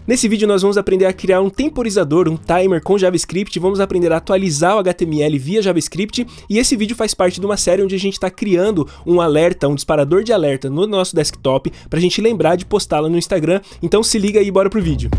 Nesse vídeo nós vamos aprender a criar um temporizador, um timer com JavaScript, vamos aprender a atualizar o HTML via JavaScript, e esse vídeo faz parte de uma série onde a gente está criando um alerta, um disparador de alerta no nosso desktop, pra gente lembrar de postá-la no Instagram. Então se liga aí, bora pro vídeo.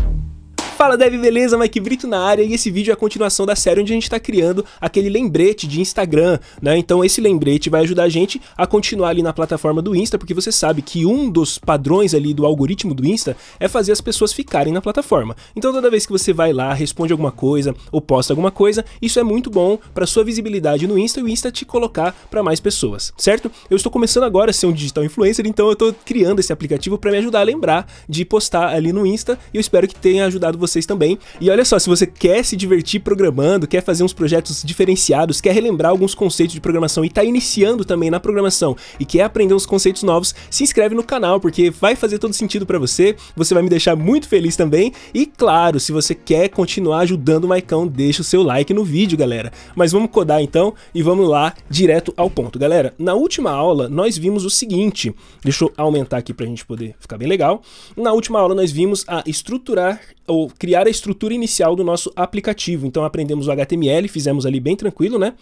Fala Dev, beleza? Mike Brito na área, e esse vídeo é a continuação da série onde a gente está criando aquele lembrete de Instagram, né? Então esse lembrete vai ajudar a gente a continuar ali na plataforma do Insta, porque você sabe que um dos padrões ali do algoritmo do Insta é fazer as pessoas ficarem na plataforma. Então toda vez que você vai lá, responde alguma coisa ou posta alguma coisa, isso é muito bom para sua visibilidade no Insta e o Insta te colocar para mais pessoas, certo? Eu estou começando agora a ser um digital influencer, então eu estou criando esse aplicativo para me ajudar a lembrar de postar ali no Insta, e eu espero que tenha ajudado vocês também. E olha só, se você quer se divertir programando, quer fazer uns projetos diferenciados, quer relembrar alguns conceitos de programação e tá iniciando também na programação e quer aprender uns conceitos novos, se inscreve no canal, porque vai fazer todo sentido pra você, você vai me deixar muito feliz também. E claro, se você quer continuar ajudando o Maicão, deixa o seu like no vídeo, galera. Mas vamos codar então e vamos lá direto ao ponto. Galera, na última aula nós vimos o seguinte, deixa eu aumentar aqui pra gente poder ficar bem legal. Na última aula nós vimos a estruturar ou criar a estrutura inicial do nosso aplicativo. Então aprendemos o HTML, fizemos ali bem tranquilo, né?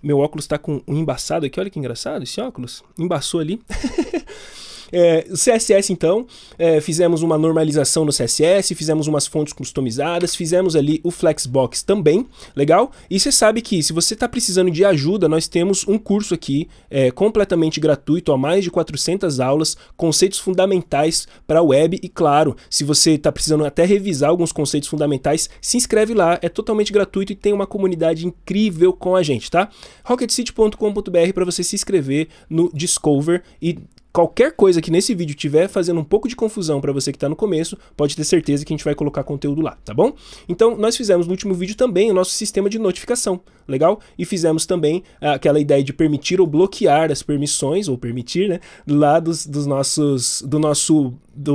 Meu óculos tá com um embaçado aqui, olha que engraçado esse óculos, embaçou ali. O CSS então, fizemos uma normalização no CSS, fizemos umas fontes customizadas, fizemos ali o Flexbox também, legal? E você sabe que se você está precisando de ajuda, nós temos um curso aqui completamente gratuito, há mais de 400 aulas, conceitos fundamentais para a web, e claro, se você está precisando até revisar alguns conceitos fundamentais, se inscreve lá, é totalmente gratuito e tem uma comunidade incrível com a gente, tá? rocketcity.com.br para você se inscrever no Discover, e qualquer coisa que nesse vídeo tiver fazendo um pouco de confusão para você que está no começo, pode ter certeza que a gente vai colocar conteúdo lá, tá bom? Então nós fizemos no último vídeo também o nosso sistema de notificação, legal? E fizemos também aquela ideia de permitir ou bloquear as permissões, ou permitir, né? Lá da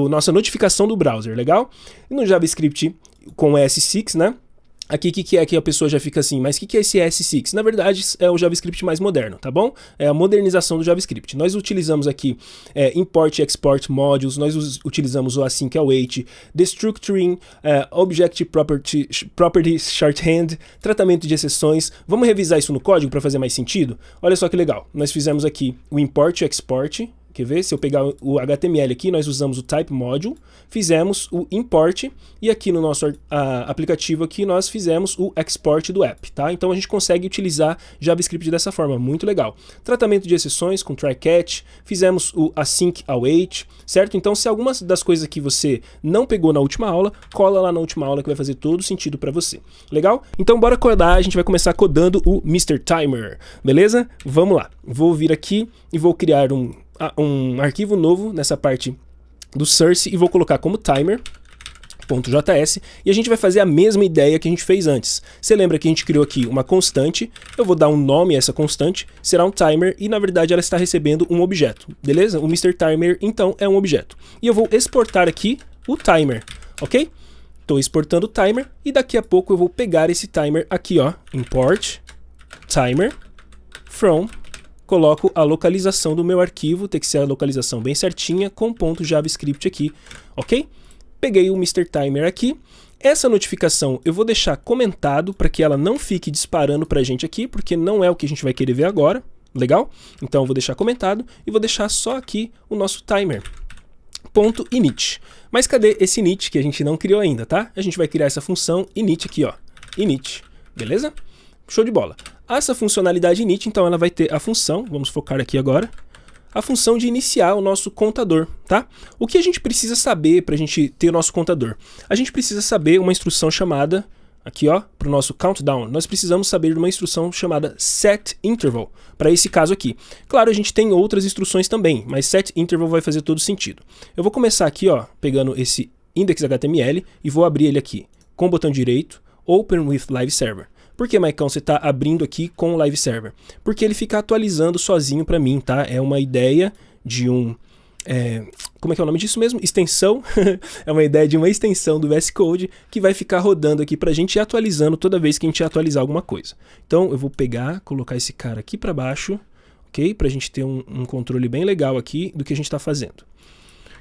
nossa notificação do browser, legal? E no JavaScript com S6, né? Aqui, o que é que a pessoa já fica assim, mas o que é esse S6? Na verdade, é o JavaScript mais moderno, tá bom? É a modernização do JavaScript. Nós utilizamos aqui import e export modules, nós utilizamos o async await, destructuring, object property shorthand, tratamento de exceções. Vamos revisar isso no código para fazer mais sentido? Olha só que legal. Nós fizemos aqui o import e export. Quer ver? Se eu pegar o HTML aqui, nós usamos o type module, fizemos o import, e aqui no nosso aplicativo aqui nós fizemos o export do app, tá? Então a gente consegue utilizar JavaScript dessa forma, muito legal. Tratamento de exceções com try catch, fizemos o async await, certo? Então se algumas das coisas que você não pegou na última aula, cola lá na última aula que vai fazer todo sentido para você. Legal? Então bora codar, a gente vai começar codando o Mr. Timer, beleza? Vamos lá. Vou vir aqui e vou criar um arquivo novo nessa parte do source e vou colocar como timer.js, e a gente vai fazer a mesma ideia que a gente fez antes. Você lembra que a gente criou aqui uma constante, eu vou dar um nome a essa constante, será um timer, e na verdade ela está recebendo um objeto, beleza? O Mr. Timer então é um objeto. E eu vou exportar aqui o timer, ok? Estou exportando o timer, e daqui a pouco eu vou pegar esse timer aqui, ó, import timer from, coloco a localização do meu arquivo, tem que ser a localização bem certinha, com ponto JavaScript aqui, ok? Peguei o Mr. Timer aqui. Essa notificação eu vou deixar comentado para que ela não fique disparando para a gente aqui, porque não é o que a gente vai querer ver agora, legal? Então eu vou deixar comentado e vou deixar só aqui o nosso timer. Ponto init. Mas cadê esse init que a gente não criou ainda, tá? A gente vai criar essa função init aqui, ó, init, beleza? Show de bola. Essa funcionalidade init, então ela vai ter a função, vamos focar aqui agora, a função de iniciar o nosso contador, tá? O que a gente precisa saber para a gente ter o nosso contador? A gente precisa saber uma instrução chamada, aqui ó, para o nosso countdown, nós precisamos saber de uma instrução chamada setInterval, para esse caso aqui. Claro, a gente tem outras instruções também, mas setInterval vai fazer todo sentido. Eu vou começar aqui, ó, pegando esse index.html e vou abrir ele aqui, com o botão direito, Open with Live Server. Por que, Maicão, você está abrindo aqui com o Live Server? Porque ele fica atualizando sozinho para mim, tá? É uma ideia de como é que é o nome disso mesmo? Extensão. É uma ideia de uma extensão do VS Code que vai ficar rodando aqui pra gente e atualizando toda vez que a gente atualizar alguma coisa. Então eu vou pegar, colocar esse cara aqui para baixo, ok? Pra gente ter um controle bem legal aqui do que a gente está fazendo.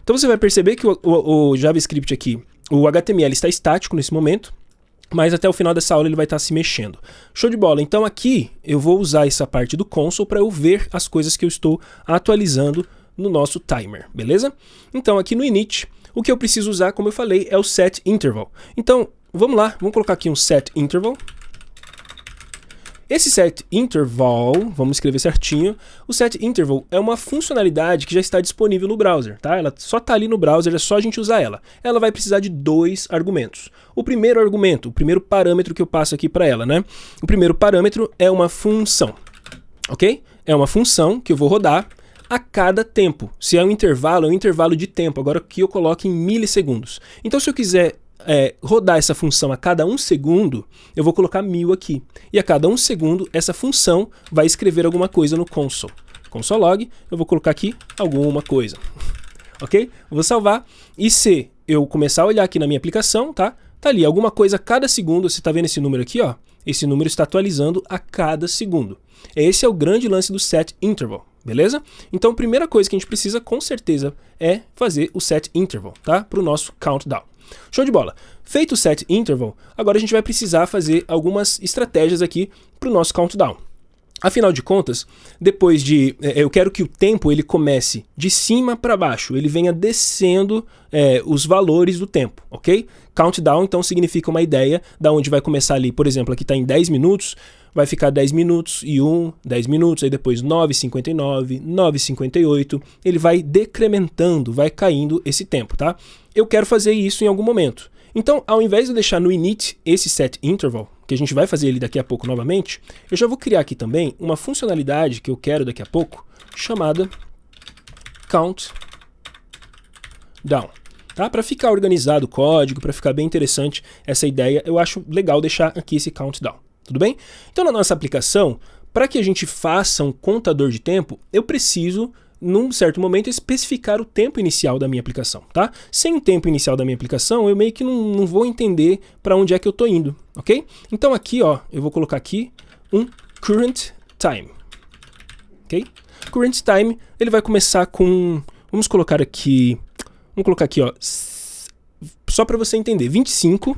Então você vai perceber que o JavaScript aqui, o HTML está estático nesse momento, mas até o final dessa aula ele vai estar se mexendo. Show de bola. Então aqui eu vou usar essa parte do console para eu ver as coisas que eu estou atualizando no nosso timer, beleza? Então aqui no init, o que eu preciso usar, como eu falei, é o set interval. Então vamos lá, vamos colocar aqui um set interval. Esse set interval, vamos escrever certinho, o set interval é uma funcionalidade que já está disponível no browser, tá? Ela só está ali no browser, é só a gente usar ela. Ela vai precisar de 2 argumentos. O primeiro argumento, o primeiro parâmetro que eu passo aqui para ela, né? O primeiro parâmetro é uma função, ok? É uma função que eu vou rodar a cada tempo. Se é um intervalo de tempo. Agora aqui eu coloco em milissegundos. Então se eu quiser rodar essa função a cada 1 segundo, eu vou colocar 1000 aqui. E a cada 1 segundo, essa função vai escrever alguma coisa no console. Console log, eu vou colocar aqui alguma coisa. Ok? Eu vou salvar. E se eu começar a olhar aqui na minha aplicação, tá? Tá ali, alguma coisa a cada segundo. Você tá vendo esse número aqui, ó? Esse número está atualizando a cada segundo. Esse é o grande lance do set interval. Beleza? Então a primeira coisa que a gente precisa, com certeza, é fazer o set interval, tá? Para o nosso countdown. Show de bola. Feito o set interval, agora a gente vai precisar fazer algumas estratégias aqui para o nosso countdown. Afinal de contas, depois de... eu quero que o tempo ele comece de cima para baixo, ele venha descendo os valores do tempo, ok? Countdown, então, significa uma ideia da onde vai começar ali, por exemplo, aqui está em 10 minutos, vai ficar 10 minutos e 1, 10 minutos, aí depois 9,59, 9,58, ele vai decrementando, vai caindo esse tempo, tá? Eu quero fazer isso em algum momento. Então, ao invés de eu deixar no init esse set interval, que a gente vai fazer ele daqui a pouco novamente, eu já vou criar aqui também uma funcionalidade que eu quero daqui a pouco, chamada countdown, tá? Para ficar organizado o código, para ficar bem interessante essa ideia, eu acho legal deixar aqui esse countdown. Tudo bem? Então, na nossa aplicação, para que a gente faça um contador de tempo, eu preciso, num certo momento, especificar o tempo inicial da minha aplicação, tá? Sem o tempo inicial da minha aplicação, eu meio que não vou entender para onde é que eu estou indo, ok? Então aqui, ó, eu vou colocar aqui um current time, ok? Current time, ele vai começar com, vamos colocar aqui, ó, só para você entender, 25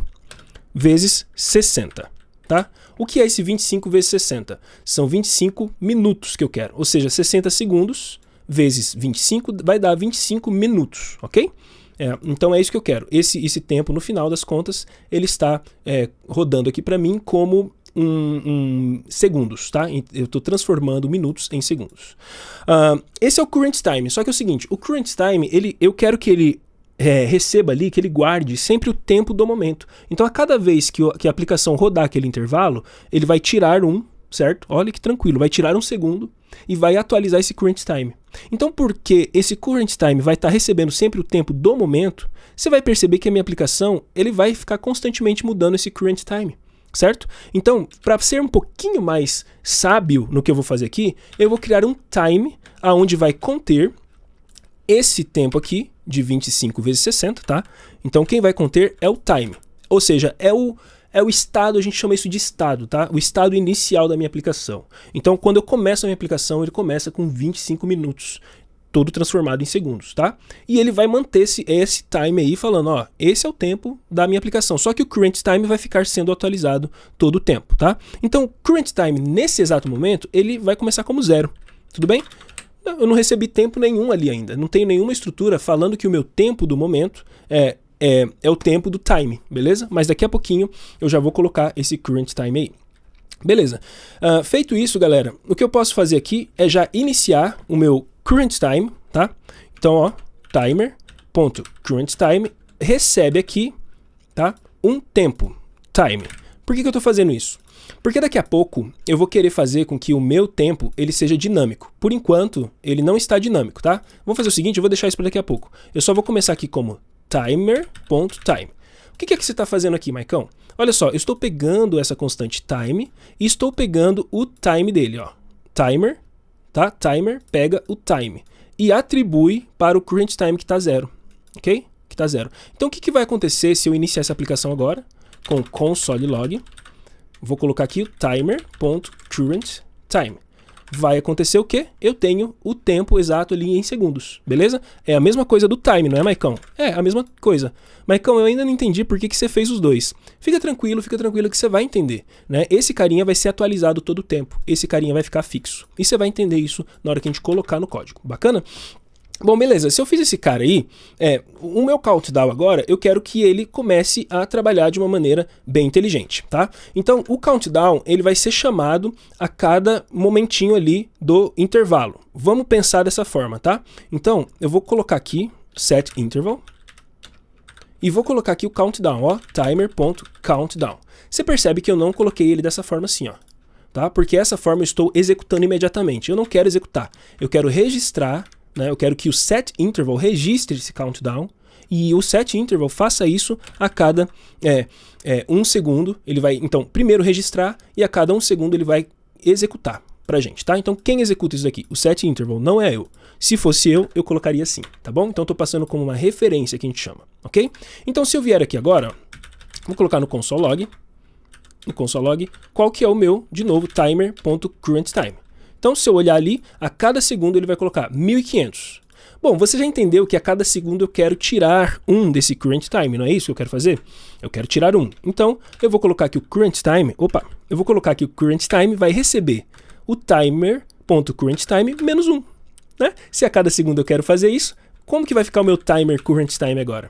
vezes 60, tá? O que é esse 25 vezes 60? São 25 minutos que eu quero, ou seja, 60 segundos vezes 25 vai dar 25 minutos, ok? Então é isso que eu quero. Esse tempo, no final das contas, ele está rodando aqui para mim como segundos, tá? Eu estou transformando minutos em segundos. Esse é o current time, só que é o seguinte, o current time, eu quero que ele receba ali, que ele guarde sempre o tempo do momento. Então a cada vez que a aplicação rodar aquele intervalo, ele vai tirar certo? Olha que tranquilo, vai tirar 1 segundo e vai atualizar esse current time. Então, porque esse current time vai estar recebendo sempre o tempo do momento, você vai perceber que a minha aplicação ele vai ficar constantemente mudando esse current time, certo? Então, para ser um pouquinho mais sábio no que eu vou fazer aqui, eu vou criar um time aonde vai conter esse tempo aqui de 25 vezes 60, tá? Então, quem vai conter é o time, ou seja, é o estado, a gente chama isso de estado, tá? O estado inicial da minha aplicação. Então, quando eu começo a minha aplicação, ele começa com 25 minutos, todo transformado em segundos, tá? E ele vai manter esse time aí falando, ó, esse é o tempo da minha aplicação. Só que o current time vai ficar sendo atualizado todo o tempo, tá? Então, o current time, nesse exato momento, ele vai começar como 0. Tudo bem? Eu não recebi tempo nenhum ali ainda. Não tenho nenhuma estrutura falando que o meu tempo do momento é o tempo do time, beleza? Mas daqui a pouquinho eu já vou colocar esse current time aí. Beleza. Feito isso, galera, o que eu posso fazer aqui é já iniciar o meu current time, tá? Então, ó, timer.currentTime recebe aqui, tá? Um tempo, time. Por que eu tô fazendo isso? Porque daqui a pouco eu vou querer fazer com que o meu tempo ele seja dinâmico. Por enquanto, ele não está dinâmico, tá? Vamos fazer o seguinte, eu vou deixar isso para daqui a pouco. Eu só vou começar aqui como timer.time. O que é que você está fazendo aqui, Maicão? Olha só, eu estou pegando essa constante time e estou pegando o time dele, ó. Timer, tá? Timer pega o time e atribui para o current time que está 0, ok? Que está 0. Então o que vai acontecer se eu iniciar essa aplicação agora com console log? Vou colocar aqui o timer.currentTime. vai acontecer o quê? Eu tenho o tempo exato ali em segundos, beleza? É a mesma coisa do time, não é, Maicão? É a mesma coisa. Maicão, eu ainda não entendi por que você fez os dois. Fica tranquilo que você vai entender, né? Esse carinha vai ser atualizado todo o tempo, esse carinha vai ficar fixo. E você vai entender isso na hora que a gente colocar no código, bacana? Bom, beleza, se eu fiz esse cara aí, o meu countdown agora, eu quero que ele comece a trabalhar de uma maneira bem inteligente, tá? Então, o countdown, ele vai ser chamado a cada momentinho ali do intervalo. Vamos pensar dessa forma, tá? Então, eu vou colocar aqui, set interval, e vou colocar aqui o countdown, ó, timer.countdown. Você percebe que eu não coloquei ele dessa forma assim, ó, tá? Porque essa forma eu estou executando imediatamente. Eu não quero executar, eu quero registrar, né? Eu quero que o set interval registre esse countdown e o set interval faça isso a cada 1 segundo. Ele vai, então, primeiro registrar e a cada 1 segundo ele vai executar pra gente, tá? Então, quem executa isso daqui? O set interval, não é eu. Se fosse eu colocaria assim, tá bom? Então, tô passando como uma referência que a gente chama, ok? Então, se eu vier aqui agora, ó, vou colocar no console log, qual que é o meu, de novo, timer.currentTime. Então, se eu olhar ali, a cada segundo ele vai colocar 1500. Bom, você já entendeu que a cada segundo eu quero tirar um desse current time, não é isso que eu quero fazer? Eu quero tirar um. Então, eu vou colocar aqui o current time, o current time vai receber o timer.currentTime menos 1. Né? Se a cada segundo eu quero fazer isso, como que vai ficar o meu timer current time agora?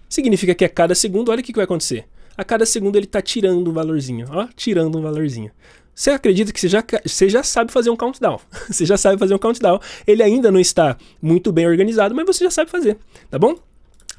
Significa que a cada segundo, olha o que vai acontecer. A cada segundo ele está tirando um valorzinho, ó, tirando um valorzinho. Você acredita que você já sabe fazer um countdown. Você já sabe fazer um countdown. Ele ainda não está muito bem organizado, mas você já sabe fazer, tá bom?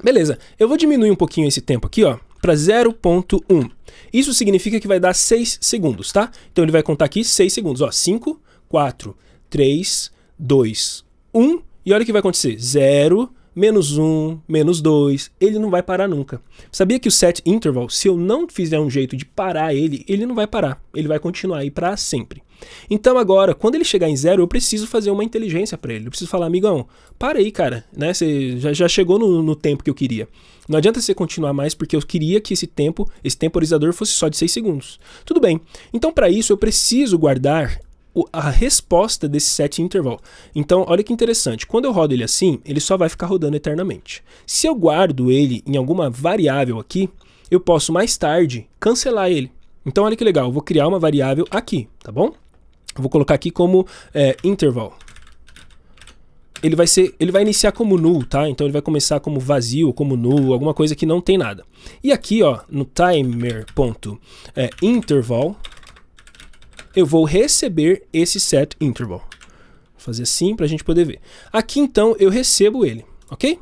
Beleza, eu vou diminuir um pouquinho esse tempo aqui, ó, para 0.1. Isso significa que vai dar 6 segundos, tá? Então ele vai contar aqui 6 segundos, ó, 5, 4, 3, 2, 1. E olha o que vai acontecer, 0, menos 1, menos 2, ele não vai parar nunca. Sabia que o set interval, se eu não fizer um jeito de parar ele não vai parar. Ele vai continuar aí para sempre. Então agora, quando ele chegar em 0, eu preciso fazer uma inteligência para ele. Eu preciso falar, amigão, para aí, cara, né? Você já chegou no tempo que eu queria. Não adianta você continuar mais, porque eu queria que esse temporizador fosse só de 6 segundos. Tudo bem. Então para isso eu preciso guardar a resposta desse set interval. Então, olha que interessante. Quando eu rodo ele assim, ele só vai ficar rodando eternamente. Se eu guardo ele em alguma variável aqui, eu posso mais tarde cancelar ele. Então, olha que legal. Eu vou criar uma variável aqui, tá bom? Eu vou colocar aqui como interval. Ele vai iniciar como null, tá? Então, ele vai começar como vazio, como null, alguma coisa que não tem nada. E aqui, ó, no timer.interval, eu vou receber esse set interval. Vou fazer assim para a gente poder ver. Aqui então eu recebo ele, ok?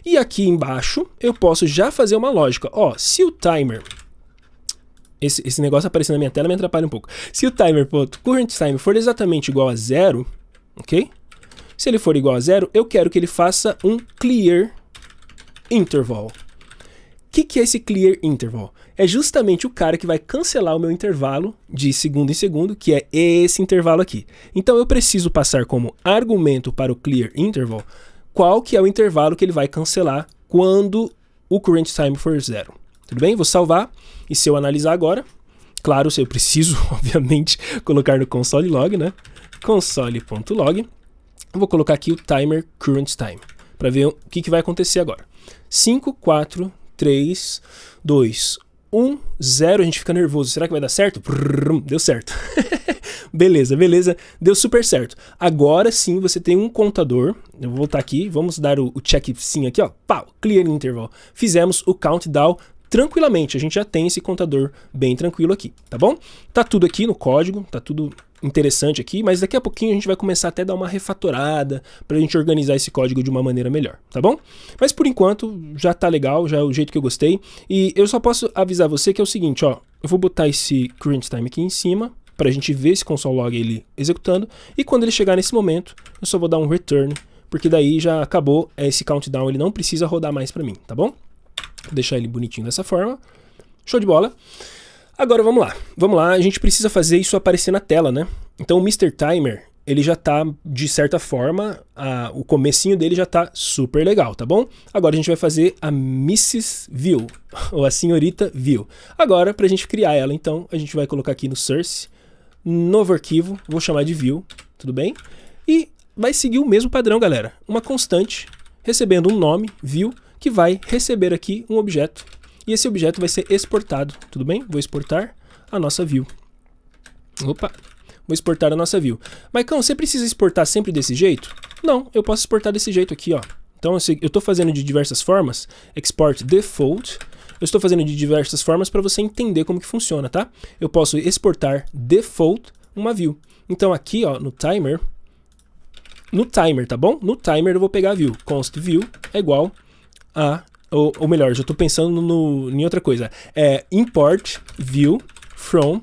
E aqui embaixo eu posso já fazer uma lógica. Ó, se o timer... Esse negócio aparecendo na minha tela me atrapalha um pouco. Se o timer.currentTime for exatamente igual a 0, ok? Se ele for igual a 0, eu quero que ele faça um clear interval. O que é esse clear interval? É justamente o cara que vai cancelar o meu intervalo de segundo em segundo, que é esse intervalo aqui. Então eu preciso passar como argumento para o clear interval qual que é o intervalo que ele vai cancelar quando o current time for 0. Tudo bem? Vou salvar e se eu analisar agora, claro, eu preciso, obviamente, colocar no console log, né? console.log. Eu vou colocar aqui o timer current time para ver o que vai acontecer agora. 5, 4, 3, 2, 1, 0, a gente fica nervoso. Será que vai dar certo? Deu certo. Beleza, deu super certo. Agora sim você tem um contador. Eu vou voltar aqui, vamos dar o check sim aqui, ó. Pau, clear interval. Fizemos o countdown tranquilamente. A gente já tem esse contador bem tranquilo aqui, tá bom? Tá tudo aqui no código, tá tudo interessante aqui, mas daqui a pouquinho a gente vai começar até a dar uma refatorada pra gente organizar esse código de uma maneira melhor, tá bom? Mas por enquanto já tá legal, já é o jeito que eu gostei. E eu só posso avisar você que é o seguinte, ó, eu vou botar esse current time aqui em cima pra gente ver esse console log ele executando, e quando ele chegar nesse momento, eu só vou dar um return, porque daí já acabou esse countdown, ele não precisa rodar mais pra mim, tá bom? Vou deixar ele bonitinho dessa forma. Show de bola. Agora vamos lá, a gente precisa fazer isso aparecer na tela, né? Então o Mr. Timer, ele já tá, de certa forma, o comecinho dele já tá super legal, tá bom? Agora a gente vai fazer a Mrs. View, ou a senhorita View. Agora, pra gente criar ela, então, a gente vai colocar aqui no source, novo arquivo, vou chamar de View, tudo bem? E vai seguir o mesmo padrão, galera. Uma constante recebendo um nome, view, que vai receber aqui um objeto. E esse objeto vai ser exportado, tudo bem? Vou exportar a nossa view. Opa, vou exportar a nossa view. Maicon, você precisa exportar sempre desse jeito? Não, eu posso exportar desse jeito aqui, ó. Então eu estou fazendo de diversas formas, export default. Eu estou fazendo de diversas formas para você entender como que funciona, tá? Eu posso exportar default uma view. Então aqui, ó, no timer, tá bom? No timer eu vou pegar a view. Const view é igual a, ou melhor, já estou pensando em outra coisa. É import view from,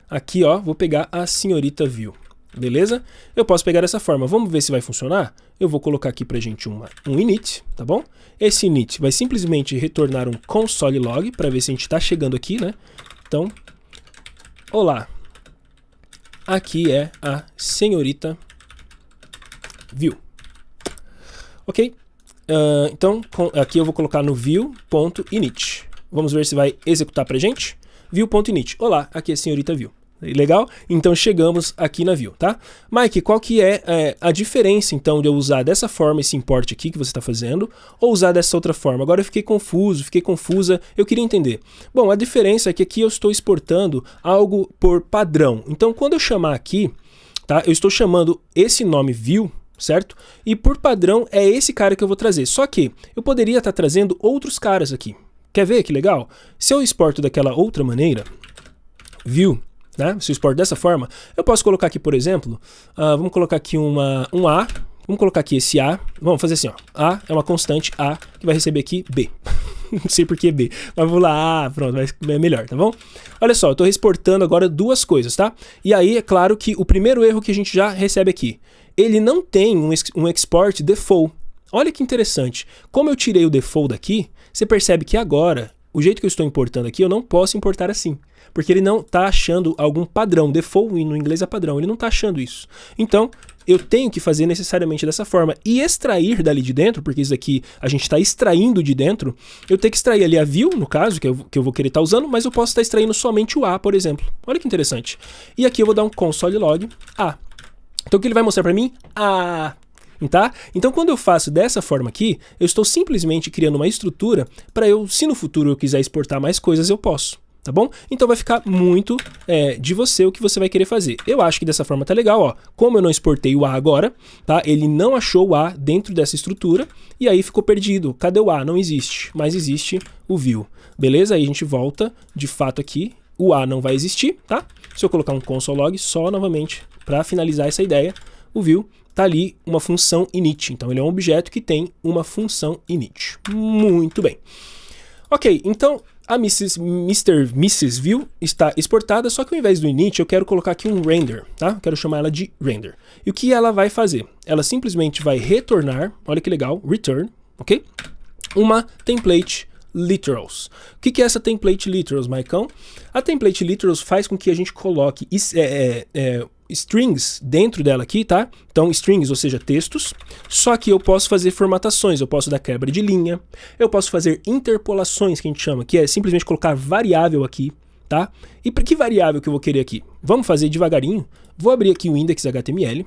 aqui, ó, vou pegar a senhorita view. Beleza? Eu posso pegar dessa forma. Vamos ver se vai funcionar? Eu vou colocar aqui pra gente um init, tá bom? Esse init vai simplesmente retornar um console log para ver se a gente está chegando aqui, né? Então, olá. Aqui é a senhorita view. Ok? Então, aqui eu vou colocar no view.init. Vamos ver se vai executar pra gente. View.init. Olá, aqui é a senhorita view. Legal? Então chegamos aqui na view, tá? Mike, qual que é a diferença então de eu usar dessa forma esse import aqui que você está fazendo ou usar dessa outra forma? Agora eu fiquei confusa, eu queria entender. Bom, a diferença é que aqui eu estou exportando algo por padrão. Então quando eu chamar aqui, tá? Eu estou chamando esse nome view, certo? E por padrão é esse cara que eu vou trazer. Só que eu poderia estar trazendo outros caras aqui. Quer ver que legal? Se eu exporto daquela outra maneira, view, né? Se eu exporto dessa forma, eu posso colocar aqui, por exemplo, vamos colocar aqui um A, vamos colocar aqui esse A, vamos fazer assim, ó, A é uma constante A que vai receber aqui B. Não sei por que B, mas vou lá, pronto, é melhor, tá bom? Olha só, eu estou exportando agora duas coisas, tá? E aí é claro que o primeiro erro que a gente já recebe aqui, ele não tem um export default. Olha que interessante, como eu tirei o default daqui, você percebe que agora, o jeito que eu estou importando aqui, eu não posso importar assim. Porque ele não está achando algum padrão, default no inglês é padrão, ele não está achando isso. Então, eu tenho que fazer necessariamente dessa forma e extrair dali de dentro, porque isso aqui a gente está extraindo de dentro, eu tenho que extrair ali a view, no caso, que eu vou querer estar usando, mas eu posso estar extraindo somente o A, por exemplo. Olha que interessante. E aqui eu vou dar um console log A. Então o que ele vai mostrar para mim? A. Tá? Então quando eu faço dessa forma aqui, eu estou simplesmente criando uma estrutura para eu, se no futuro eu quiser exportar mais coisas, eu posso. Tá bom? Então vai ficar muito de você o que você vai querer fazer. Eu acho que dessa forma tá legal, ó. Como eu não exportei o A agora, tá? Ele não achou o A dentro dessa estrutura e aí ficou perdido. Cadê o A? Não existe, mas existe o view. Beleza? Aí a gente volta de fato aqui. O A não vai existir, tá? Se eu colocar um console log só novamente para finalizar essa ideia, o view tá ali uma função init. Então ele é um objeto que tem uma função init. Muito bem. Ok, então a Mrs. View está exportada, só que ao invés do init eu quero colocar aqui um render, tá? Eu quero chamar ela de render. E o que ela vai fazer? Ela simplesmente vai retornar, olha que legal, return, ok? Uma template literals. O que é essa template literals, Maicon? A template literals faz com que a gente coloque strings dentro dela aqui, tá? Então strings, ou seja, textos, só que eu posso fazer formatações, eu posso dar quebra de linha, eu posso fazer interpolações, que a gente chama, que é simplesmente colocar variável aqui, tá? E para que variável que eu vou querer aqui? Vamos fazer devagarinho, vou abrir aqui o index.html,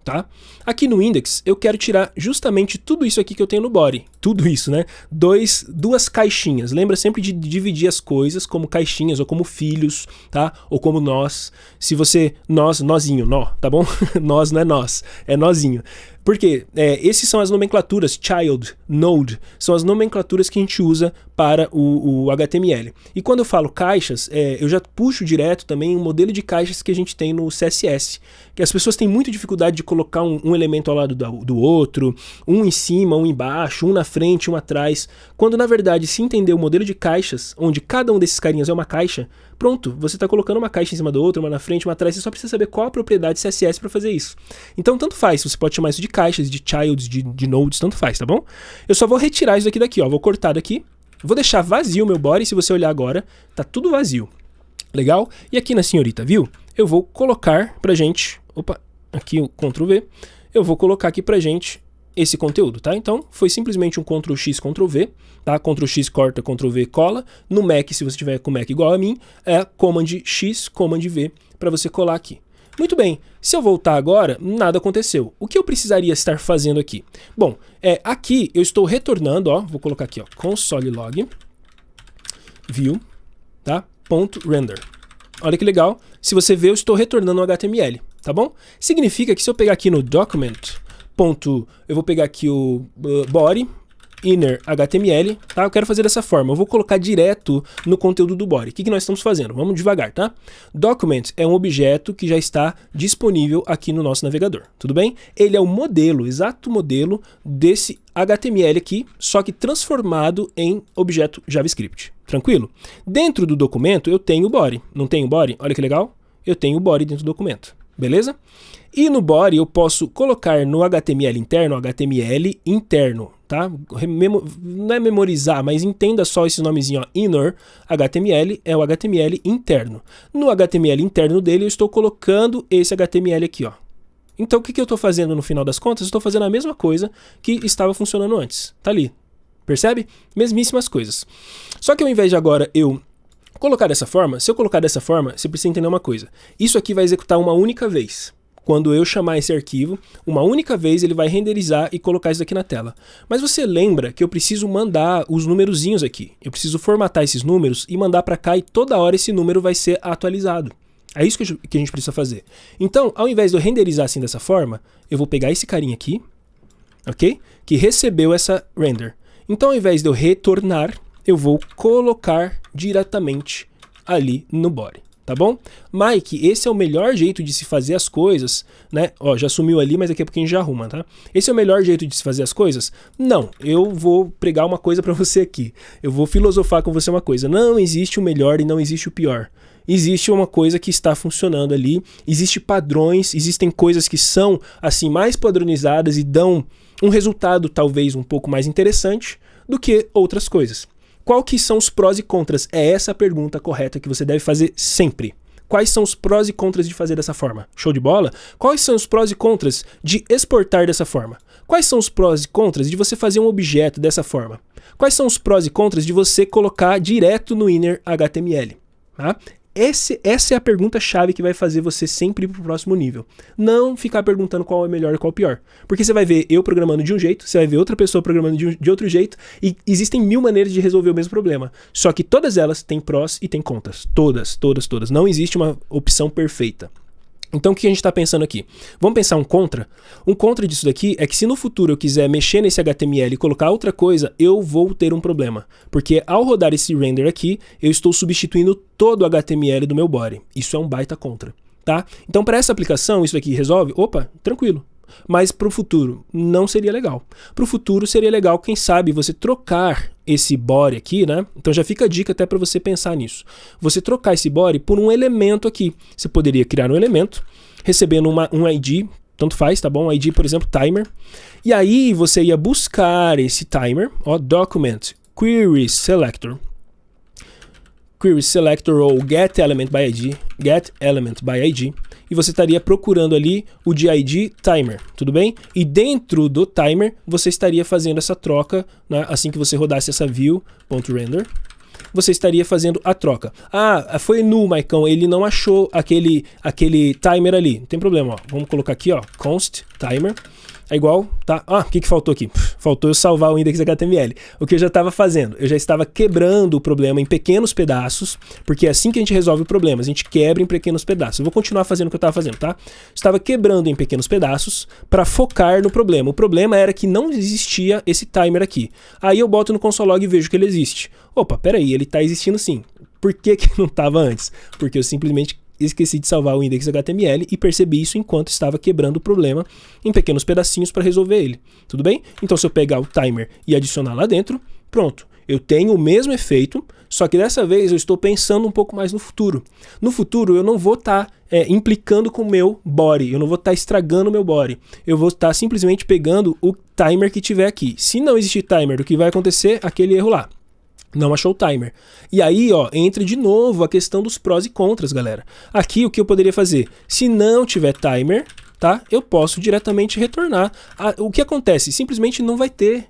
tá? Aqui no index eu quero tirar justamente tudo isso aqui que eu tenho no body, tudo isso, né? Duas caixinhas, lembra sempre de dividir as coisas como caixinhas ou como filhos, tá? Ou como nós, se você, nozinho, nó, tá bom? Nós não é nós, é nozinho. Porque esses são as nomenclaturas, child, node, são as nomenclaturas que a gente usa para o HTML. E quando eu falo caixas, eu já puxo direto também um modelo de caixas que a gente tem no CSS. Que as pessoas têm muita dificuldade de colocar um elemento ao lado do outro, um em cima, um embaixo, um na frente, um atrás. Quando na verdade, se entender o modelo de caixas, onde cada um desses carinhas é uma caixa, pronto, você está colocando uma caixa em cima da outra, uma na frente, uma atrás, você só precisa saber qual a propriedade CSS para fazer isso. Então tanto faz, você pode chamar isso de caixas, de childs, de nodes, tanto faz, tá bom? Eu só vou retirar isso daqui, ó, vou cortar daqui, vou deixar vazio o meu body, se você olhar agora, tá tudo vazio. Legal? E aqui na senhorita, viu? Eu vou colocar pra gente, opa, aqui o Ctrl V, eu vou colocar aqui pra gente esse conteúdo, tá? Então, foi simplesmente um Ctrl X, Ctrl V, tá? Ctrl X corta, Ctrl V cola. No Mac, se você tiver com o Mac igual a mim, é Command X, Command V, para você colar aqui. Muito bem, se eu voltar agora, nada aconteceu. O que eu precisaria estar fazendo aqui? Bom, aqui eu estou retornando, ó, vou colocar aqui, ó, console log view, tá? .render. Olha que legal. Se você ver, eu estou retornando um HTML, tá bom? Significa que se eu pegar aqui no document, eu vou pegar aqui o body, inner HTML, tá? Eu quero fazer dessa forma. Eu vou colocar direto no conteúdo do body. O que nós estamos fazendo? Vamos devagar, tá? Document é um objeto que já está disponível aqui no nosso navegador, tudo bem? Ele é o modelo, exato modelo desse HTML aqui, só que transformado em objeto JavaScript. Tranquilo? Dentro do documento eu tenho o body. Não tenho body? Olha que legal. Eu tenho o body dentro do documento. Beleza? E no body eu posso colocar no HTML interno, tá? Não é memorizar, mas entenda só esse nomezinho, ó, inner HTML é o HTML interno. No HTML interno dele eu estou colocando esse HTML aqui, ó. Então o que eu estou fazendo no final das contas? Eu estou fazendo a mesma coisa que estava funcionando antes. Tá ali. Percebe? Mesmíssimas coisas. Só que ao invés de agora eu colocar dessa forma, se eu colocar dessa forma, você precisa entender uma coisa. Isso aqui vai executar uma única vez. Quando eu chamar esse arquivo, uma única vez ele vai renderizar e colocar isso aqui na tela. Mas você lembra que eu preciso mandar os numerozinhos aqui. Eu preciso formatar esses números e mandar para cá e toda hora esse número vai ser atualizado. É isso que a gente precisa fazer. Então, ao invés de eu renderizar assim dessa forma, eu vou pegar esse carinha aqui, ok? Que recebeu essa render. Então, ao invés de eu retornar, eu vou colocar diretamente ali no body. Tá bom? Mike, esse é o melhor jeito de se fazer as coisas, né? Ó, já sumiu ali, mas daqui a pouquinho já arruma, tá? Esse é o melhor jeito de se fazer as coisas? Não, eu vou pregar uma coisa pra você aqui. Eu vou filosofar com você uma coisa. Não existe o melhor e não existe o pior. Existe uma coisa que está funcionando ali, existem padrões, existem coisas que são, assim, mais padronizadas e dão um resultado talvez um pouco mais interessante do que outras coisas. Qual que são os prós e contras? É essa a pergunta correta que você deve fazer sempre. Quais são os prós e contras de fazer dessa forma? Show de bola? Quais são os prós e contras de exportar dessa forma? Quais são os prós e contras de você fazer um objeto dessa forma? Quais são os prós e contras de você colocar direto no inner HTML? Tá? Essa é a pergunta-chave que vai fazer você sempre ir para o próximo nível. Não ficar perguntando qual é melhor e qual é pior. Porque você vai ver eu programando de um jeito, você vai ver outra pessoa programando de outro jeito, e existem 1000 maneiras de resolver o mesmo problema. Só que todas elas têm prós e têm contras. Todas. Não existe uma opção perfeita. Então o que a gente está pensando aqui? Vamos pensar um contra? Um contra disso daqui é que se no futuro eu quiser mexer nesse HTML e colocar outra coisa, eu vou ter um problema. Porque ao rodar esse render aqui, eu estou substituindo todo o HTML do meu body. Isso é um baita contra, tá? Então para essa aplicação, isso aqui resolve? Opa, tranquilo. Mas para o futuro não seria legal. Para o futuro seria legal, quem sabe, você trocar esse body aqui, né? Então já fica a dica até para você pensar nisso. Você trocar esse body por um elemento aqui. Você poderia criar um elemento, recebendo um ID, tanto faz, tá bom? ID, por exemplo, timer. E aí você ia buscar esse timer, ó, document, query selector. Query selector ou get element by ID, e você estaria procurando ali o de ID timer, tudo bem? E dentro do timer você estaria fazendo essa troca, né? Assim que você rodasse essa view.render, você estaria fazendo a troca. Ah, foi null, Maicão, ele não achou aquele timer ali. Não tem problema, ó. Vamos colocar aqui, ó, const timer. É igual, tá? Ah, o que faltou aqui? Faltou eu salvar o index.html. O que eu já estava fazendo? Eu já estava quebrando o problema em pequenos pedaços, porque é assim que a gente resolve o problema. A gente quebra em pequenos pedaços. Eu vou continuar fazendo o que eu estava fazendo, tá? Estava quebrando em pequenos pedaços para focar no problema. O problema era que não existia esse timer aqui. Aí eu boto no console log e vejo que ele existe. Opa, peraí, ele está existindo sim. Por que não estava antes? Porque eu simplesmente esqueci de salvar o index.html e percebi isso enquanto estava quebrando o problema em pequenos pedacinhos para resolver ele. Tudo bem? Então se eu pegar o timer e adicionar lá dentro, pronto. Eu tenho o mesmo efeito, só que dessa vez eu estou pensando um pouco mais no futuro. No futuro eu não vou estar implicando com o meu body, eu não vou estar estragando o meu body. Eu vou estar simplesmente pegando o timer que tiver aqui. Se não existir timer, o que vai acontecer? Aquele erro lá. Não achou o timer. E aí, ó, entra de novo a questão dos prós e contras, galera. Aqui o que eu poderia fazer? Se não tiver timer, tá? Eu posso diretamente retornar. O que acontece? Simplesmente não vai ter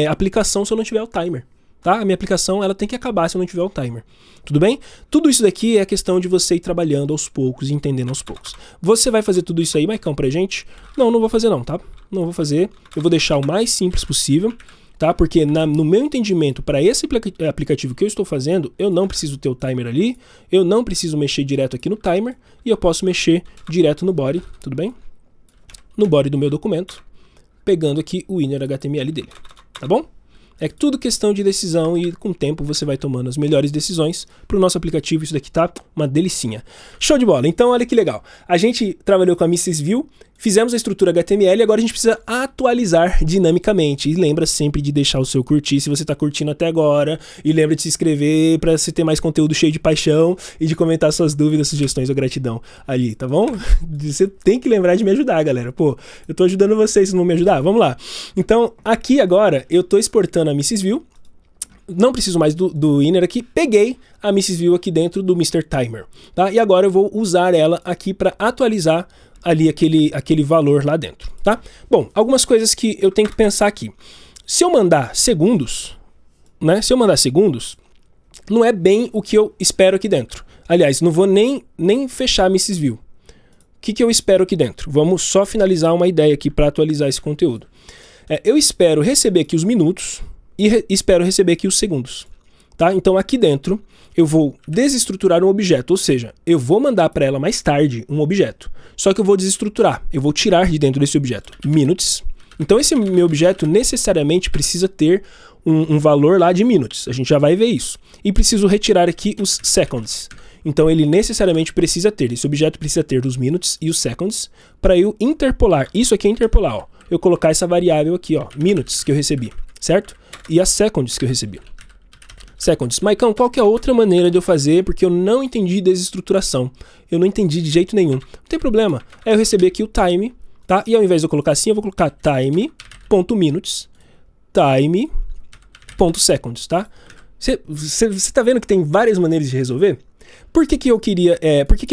aplicação se eu não tiver o timer. tá? A minha aplicação ela tem que acabar se eu não tiver o timer. Tudo bem? Tudo isso daqui é questão de você ir trabalhando aos poucos e entendendo aos poucos. Você vai fazer tudo isso aí, Maicão, pra gente? Não, não vou fazer não, tá? Não vou fazer. Eu vou deixar o mais simples possível, tá? Porque no meu entendimento, para esse aplicativo que eu estou fazendo, eu não preciso ter o timer ali, eu não preciso mexer direto aqui no timer e eu posso mexer direto no body, tudo bem? No body do meu documento, pegando aqui o inner HTML dele, tá bom? É tudo questão de decisão e com o tempo você vai tomando as melhores decisões para o nosso aplicativo. Isso daqui tá uma delicinha. Show de bola. Então olha que legal. A gente trabalhou com a Mrs. View, fizemos a estrutura HTML e agora a gente precisa atualizar dinamicamente. E lembra sempre de deixar o seu curtir se você está curtindo até agora. E lembra de se inscrever para você ter mais conteúdo cheio de paixão e de comentar suas dúvidas, sugestões ou gratidão ali, tá bom? Você tem que lembrar de me ajudar, galera. Pô, eu tô ajudando vocês, se não me ajudar. Vamos lá. Então aqui agora eu tô exportando a Mrs. View. Não preciso mais do inner aqui. Peguei a Mrs. View aqui dentro do Mr. Timer, tá? E agora eu vou usar ela aqui para atualizar ali aquele valor lá dentro, tá? Bom, algumas coisas que eu tenho que pensar aqui. Se eu mandar segundos, né? Se eu mandar segundos, não é bem o que eu espero aqui dentro. Aliás, não vou nem fechar a Mrs. View. O que eu espero aqui dentro? Vamos só finalizar uma ideia aqui para atualizar esse conteúdo. Eu espero receber aqui os minutos e espero receber aqui os segundos, tá? Então aqui dentro eu vou desestruturar um objeto, ou seja, eu vou mandar para ela mais tarde um objeto, só que eu vou desestruturar, eu vou tirar de dentro desse objeto minutes. Então esse meu objeto necessariamente precisa ter um valor lá de minutes, a gente já vai ver isso. E preciso retirar aqui os seconds. Então ele necessariamente precisa ter, esse objeto precisa ter os minutes e os seconds para eu interpolar, isso aqui é interpolar, ó. Eu colocar essa variável aqui, ó, minutes que eu recebi, certo? E as seconds que eu recebi. Seconds. Maicão, qual que é a outra maneira de eu fazer? Porque eu não entendi desestruturação. Eu não entendi de jeito nenhum. Não tem problema. É eu receber aqui o time, tá? E ao invés de eu colocar assim, eu vou colocar time.minutes, time.seconds, tá? Você tá vendo que tem várias maneiras de resolver? Por que eu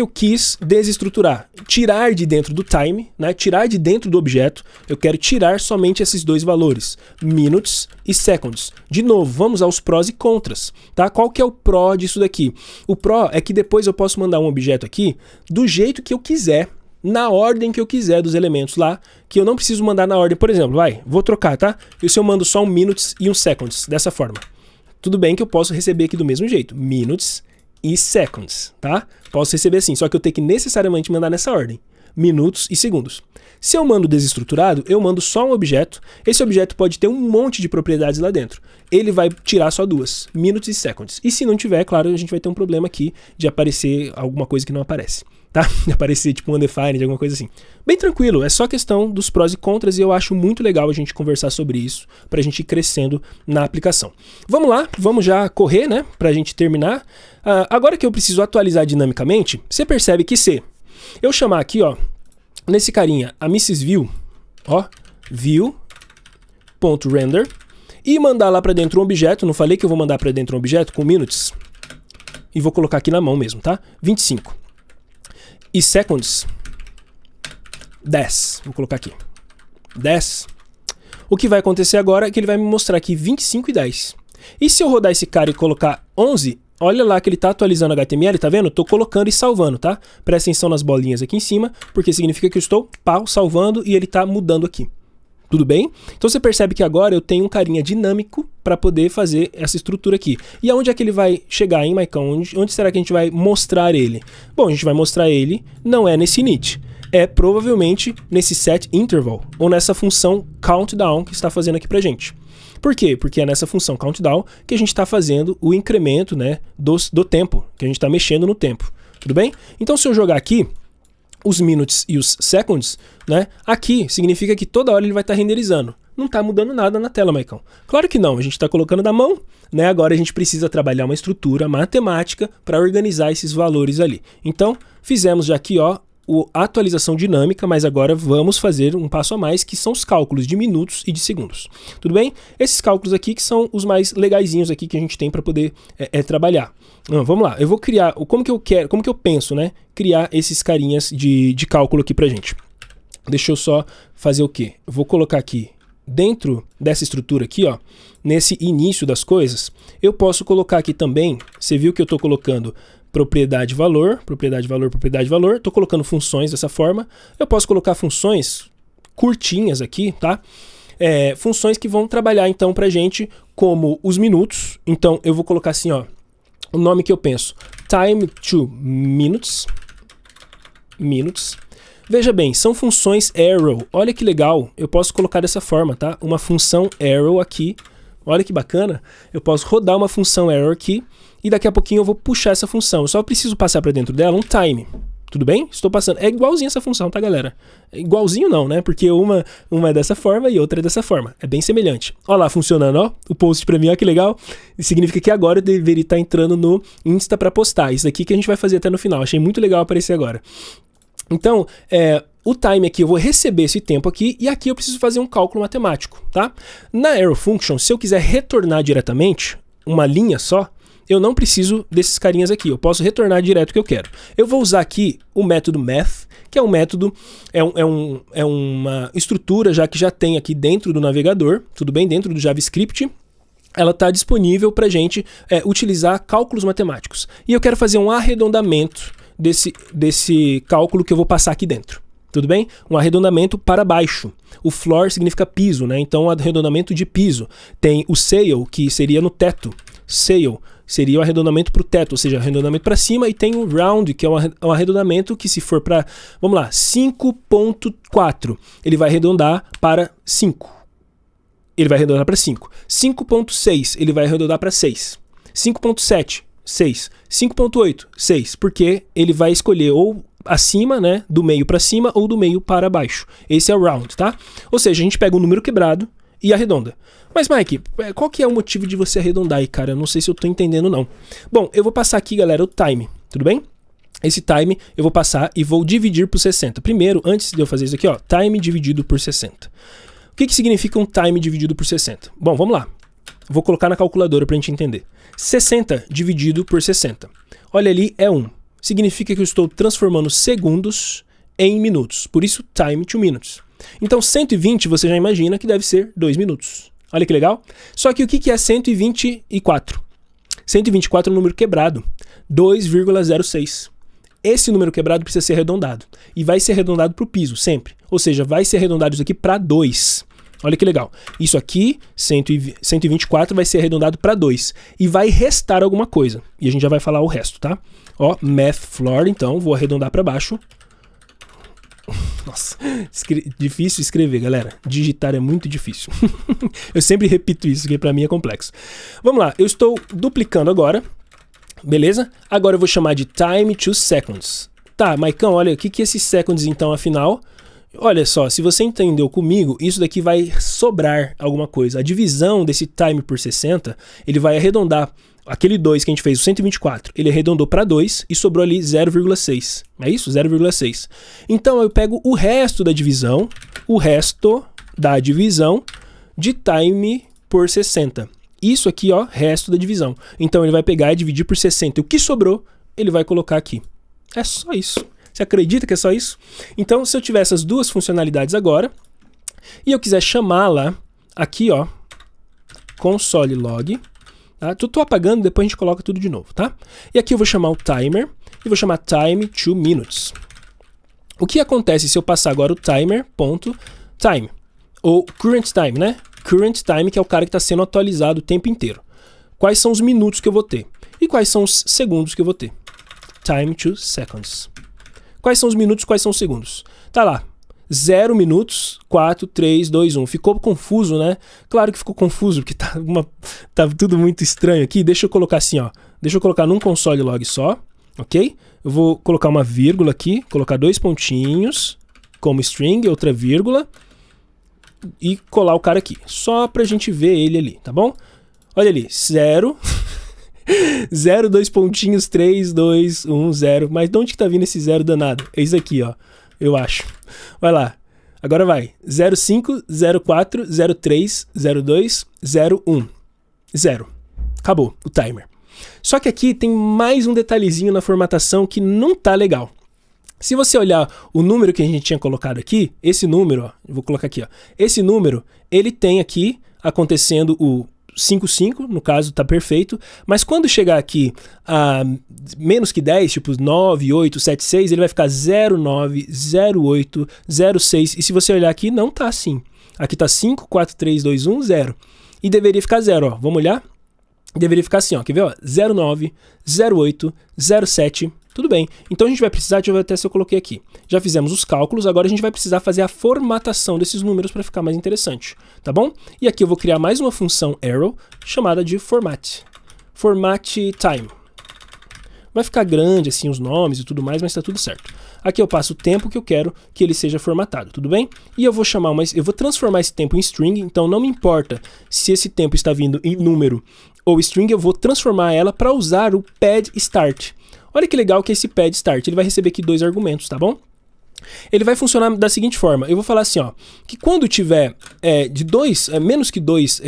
quis desestruturar? Tirar de dentro do time, né? Tirar de dentro do objeto. Eu quero tirar somente esses dois valores, minutes e seconds. De novo, vamos aos prós e contras, tá? Qual que é o pró disso daqui? O pró é que depois eu posso mandar um objeto aqui do jeito que eu quiser, na ordem que eu quiser dos elementos lá, que eu não preciso mandar na ordem. Por exemplo, vou trocar, tá? E se eu mando só um minutes e um seconds, dessa forma. Tudo bem que eu posso receber aqui do mesmo jeito, minutes e seconds, tá? Posso receber assim, só que eu tenho que necessariamente mandar nessa ordem, minutos e segundos. Se eu mando desestruturado, eu mando só um objeto, esse objeto pode ter um monte de propriedades lá dentro. Ele vai tirar só duas, minutes e seconds. E se não tiver, claro, a gente vai ter um problema aqui de aparecer alguma coisa que não aparece, tá? De aparecer tipo um undefined, alguma coisa assim. Bem tranquilo, é só questão dos prós e contras e eu acho muito legal a gente conversar sobre isso pra gente ir crescendo na aplicação. Vamos lá, vamos já correr, né? Pra gente terminar. Agora que eu preciso atualizar dinamicamente, você percebe que se eu chamar aqui, ó, nesse carinha, a Mrs. View, ó, view.render, e mandar lá pra dentro um objeto, não falei que eu vou mandar pra dentro um objeto com minutes? E vou colocar aqui na mão mesmo, tá? 25. E seconds, 10. Vou colocar aqui, 10. O que vai acontecer agora é que ele vai me mostrar aqui 25 e 10. E se eu rodar esse cara e colocar 11, olha lá que ele está atualizando o HTML, tá vendo? Estou colocando e salvando, tá? Presta atenção nas bolinhas aqui em cima, porque significa que eu estou salvando e ele está mudando aqui. Tudo bem? Então você percebe que agora eu tenho um carinha dinâmico para poder fazer essa estrutura aqui. E aonde é que ele vai chegar, hein, Maicão? Onde será que a gente vai mostrar ele? Bom, a gente vai mostrar ele, não é nesse init. É provavelmente nesse set interval, ou nessa função countdown que está fazendo aqui pra gente. Por quê? Porque é nessa função countdown que a gente está fazendo o incremento, né, do tempo, que a gente está mexendo no tempo. Tudo bem? Então se eu jogar aqui os minutes e os seconds, né, aqui significa que toda hora ele vai estar renderizando. Não está mudando nada na tela, Maicão. Claro que não, a gente está colocando na mão, né? Agora a gente precisa trabalhar uma estrutura matemática para organizar esses valores ali. Então, fizemos já aqui, ó, a atualização dinâmica, mas agora vamos fazer um passo a mais, que são os cálculos de minutos e de segundos. Tudo bem? Esses cálculos aqui que são os mais legaisinhos aqui que a gente tem para poder trabalhar. Vamos lá, eu vou criar, como que eu penso, né? Criar esses carinhas de cálculo aqui pra gente. Deixa eu só fazer o quê? Eu vou colocar aqui dentro dessa estrutura aqui, ó, nesse início das coisas, eu posso colocar aqui também, você viu que eu estou colocando propriedade valor, propriedade valor, propriedade valor, estou colocando funções dessa forma, eu posso colocar funções curtinhas aqui, tá? Funções que vão trabalhar então pra gente como os minutos, então eu vou colocar assim, ó, o nome que eu penso, time to minutes, veja bem, são funções arrow, olha que legal, eu posso colocar dessa forma, tá? Uma função arrow aqui, olha que bacana, eu posso rodar uma função arrow aqui, e daqui a pouquinho eu vou puxar essa função, eu só preciso passar para dentro dela um time, tudo bem? Estou passando, é igualzinho essa função, tá galera? Igualzinho não, né? Porque uma é dessa forma e outra é dessa forma, é bem semelhante. Olha lá, funcionando, ó, o post para mim, ó que legal, significa que agora eu deveria estar entrando no Insta para postar, isso aqui que a gente vai fazer até no final, achei muito legal aparecer agora. Então, o time aqui, eu vou receber esse tempo aqui, e aqui eu preciso fazer um cálculo matemático, tá? Na arrow function, se eu quiser retornar diretamente, uma linha só, eu não preciso desses carinhas aqui, eu posso retornar direto o que eu quero. Eu vou usar aqui o método math, que é um método, é uma estrutura já que já tem aqui dentro do navegador, tudo bem? Dentro do JavaScript, ela está disponível para a gente utilizar cálculos matemáticos. E eu quero fazer um arredondamento desse cálculo que eu vou passar aqui dentro. Tudo bem? Um arredondamento para baixo. O floor significa piso, né? Então, um arredondamento de piso. Tem o sail, que seria no teto. Sail seria o arredondamento para o teto, ou seja, arredondamento para cima. E tem o round, que é um arredondamento que se for para, vamos lá, 5.4, ele vai arredondar para 5. Ele vai arredondar para 5. 5.6, ele vai arredondar para 6. 5.7, 6. 5.8, 6. Porque ele vai escolher ou acima, né, do meio para cima ou do meio para baixo. Esse é o round, tá? Ou seja, a gente pega um número quebrado e arredonda. Mas, Mike, qual que é o motivo de você arredondar aí, cara? Eu não sei se eu tô entendendo, não. Bom, eu vou passar aqui, galera, o time, tudo bem? Esse time eu vou passar e vou dividir por 60. Primeiro, antes de eu fazer isso aqui, ó, time dividido por 60. O que significa um time dividido por 60? Bom, vamos lá. Vou colocar na calculadora pra gente entender. 60 dividido por 60. Olha ali, é 1. Significa que eu estou transformando segundos em minutos. Por isso, time to minutes. Então, 120 você já imagina que deve ser 2 minutos. Olha que legal. Só que o que é 124? 124 é um número quebrado. 2,06. Esse número quebrado precisa ser arredondado. E vai ser arredondado para o piso, sempre. Ou seja, vai ser arredondado isso aqui para 2. Olha que legal. Isso aqui, 124, vai ser arredondado para 2. E vai restar alguma coisa. E a gente já vai falar o resto, tá? Ó, math floor, então, vou arredondar para baixo. Nossa, difícil escrever, galera. Digitar é muito difícil. Eu sempre repito isso, que para mim é complexo. Vamos lá, eu estou duplicando agora. Beleza? Agora eu vou chamar de time to seconds. Tá, Maicão, olha, o que é esse seconds então, afinal? Olha só, se você entendeu comigo, isso daqui vai sobrar alguma coisa. A divisão desse time por 60, ele vai arredondar. Aquele 2 que a gente fez, o 124, ele arredondou para 2 e sobrou ali 0,6. É isso? 0,6. Então eu pego o resto da divisão, de time por 60. Isso aqui, ó, resto da divisão. Então ele vai pegar e dividir por 60. E o que sobrou, ele vai colocar aqui. É só isso. Você acredita que é só isso? Então, se eu tiver essas duas funcionalidades agora, e eu quiser chamá-la aqui, ó, console log, tá? Tô apagando, depois a gente coloca tudo de novo, tá? E aqui eu vou chamar o timer, e vou chamar time to minutes. O que acontece se eu passar agora o timer.time, ou current time, né? Current time, que é o cara que está sendo atualizado o tempo inteiro. Quais são os minutos que eu vou ter? E quais são os segundos que eu vou ter? Time to seconds. Quais são os minutos, quais são os segundos? Tá lá, 0 minutos, 4, 3, 2, 1. Ficou confuso, né? Claro que ficou confuso, porque tá tudo muito estranho aqui. Deixa eu colocar assim, ó. Deixa eu colocar num console log só, ok? Eu vou colocar uma vírgula aqui, colocar 2 pontinhos como string, outra vírgula, e colar o cara aqui, só pra gente ver ele ali, tá bom? Olha ali, 0... 0, 2 pontinhos, 3, 2, 1, 0. Mas de onde que tá vindo esse 0 danado? É isso aqui, ó. Eu acho. Vai lá. Agora vai. 05, 04, 03, 02, 01. 0. Acabou o timer. Só que aqui tem mais um detalhezinho na formatação que não tá legal. Se você olhar o número que a gente tinha colocado aqui, esse número, ó, eu vou colocar aqui, ó, esse número, ele tem aqui acontecendo o 55, no caso tá perfeito, mas quando chegar aqui a menos que 10, tipo 9, 8, 7, 6, ele vai ficar 09, 08, 06, e se você olhar aqui, não tá assim. Aqui tá 5, 4, 3, 2, 1, 0. E deveria ficar 0, ó, vamos olhar? Deveria ficar assim, ó, quer ver, ó, 09, 08, 07, tudo bem. Então a gente vai precisar, deixa eu ver até se eu coloquei aqui. Já fizemos os cálculos, agora a gente vai precisar fazer a formatação desses números para ficar mais interessante, tá bom? E aqui eu vou criar mais uma função arrow chamada de format. Format time. Vai ficar grande assim os nomes e tudo mais, mas tá tudo certo. Aqui eu passo o tempo que eu quero que ele seja formatado, tudo bem? E eu vou eu vou transformar esse tempo em string, então não me importa se esse tempo está vindo em número ou string, eu vou transformar ela para usar o pad start. Olha que legal que esse pad start, ele vai receber aqui 2 argumentos, tá bom? Ele vai funcionar da seguinte forma, eu vou falar assim, ó, que quando tiver menos que 2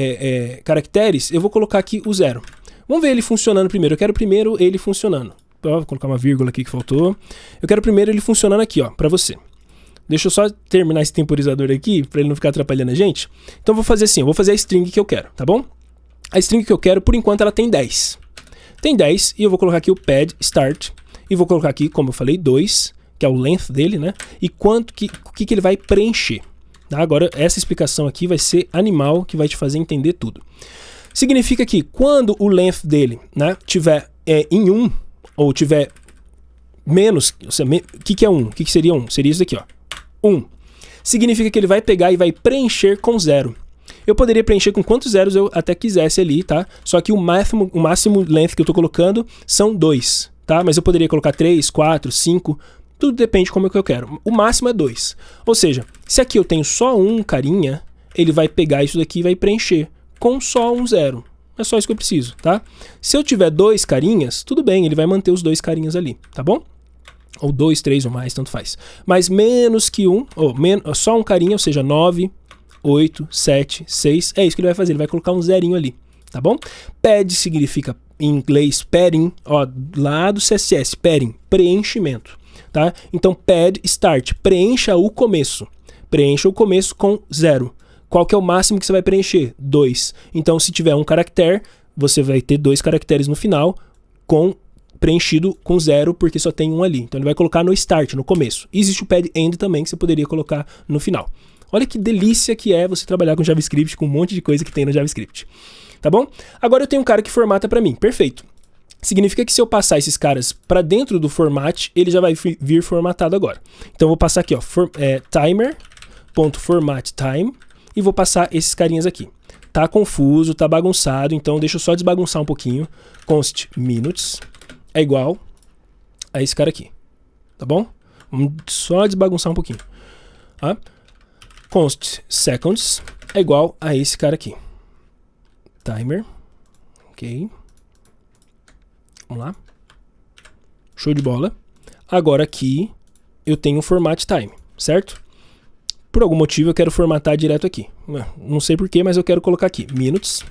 caracteres, eu vou colocar aqui o 0. Vamos ver ele funcionando primeiro, eu quero primeiro ele funcionando. Vou colocar uma vírgula aqui que faltou. Eu quero primeiro ele funcionando aqui, ó, pra você. Deixa eu só terminar esse temporizador aqui, pra ele não ficar atrapalhando a gente. Então eu vou fazer assim, eu vou fazer a string que eu quero, tá bom? A string que eu quero, por enquanto, ela tem 10. Tem 10 e eu vou colocar aqui o pad start. E vou colocar aqui, como eu falei, 2, que é o length dele, né? E o que ele vai preencher. Tá? Agora, essa explicação aqui vai ser animal, que vai te fazer entender tudo. Significa que quando o length dele, né, tiver em 1, ou tiver menos, o que é 1? O que seria 1? Seria isso daqui, ó. 1. Significa que ele vai pegar e vai preencher com 0. Eu poderia preencher com quantos zeros eu até quisesse ali, tá? Só que o máximo length que eu tô colocando são 2, tá? Mas eu poderia colocar 3, 4, 5, tudo depende como é que eu quero. O máximo é 2. Ou seja, se aqui eu tenho só um carinha, ele vai pegar isso daqui e vai preencher com só um 0. É só isso que eu preciso, tá? Se eu tiver 2 carinhas, tudo bem, ele vai manter os 2 carinhas ali, tá bom? Ou 2, 3 ou mais, tanto faz. Mas menos que um, ou só um carinha, ou seja, 9, 8, 7, 6, é isso que ele vai fazer, ele vai colocar um zerinho ali, tá bom? Pad significa, em inglês, padding, ó, lá do CSS, padding, preenchimento, tá? Então, pad start, preencha o começo com 0. Qual que é o máximo que você vai preencher? 2. Então, se tiver um caractere, você vai ter 2 caracteres no final, preenchido com 0, porque só tem um ali. Então, ele vai colocar no start, no começo. E existe o pad end também, que você poderia colocar no final. Olha que delícia que é você trabalhar com JavaScript, com um monte de coisa que tem no JavaScript. Tá bom? Agora eu tenho um cara que formata para mim. Perfeito. Significa que se eu passar esses caras para dentro do format, ele já vai vir formatado agora. Então, eu vou passar aqui, ó, timer.formatTime. E vou passar esses carinhas aqui. Tá confuso, tá bagunçado, então deixa eu só desbagunçar um pouquinho. Const minutes é igual a esse cara aqui, tá bom? Vamos só desbagunçar um pouquinho. Tá? Const seconds é igual a esse cara aqui. Timer, ok. Vamos lá. Show de bola. Agora aqui eu tenho um format time, certo? Por algum motivo eu quero formatar direto aqui. Não sei porquê, mas eu quero colocar aqui. Minutes.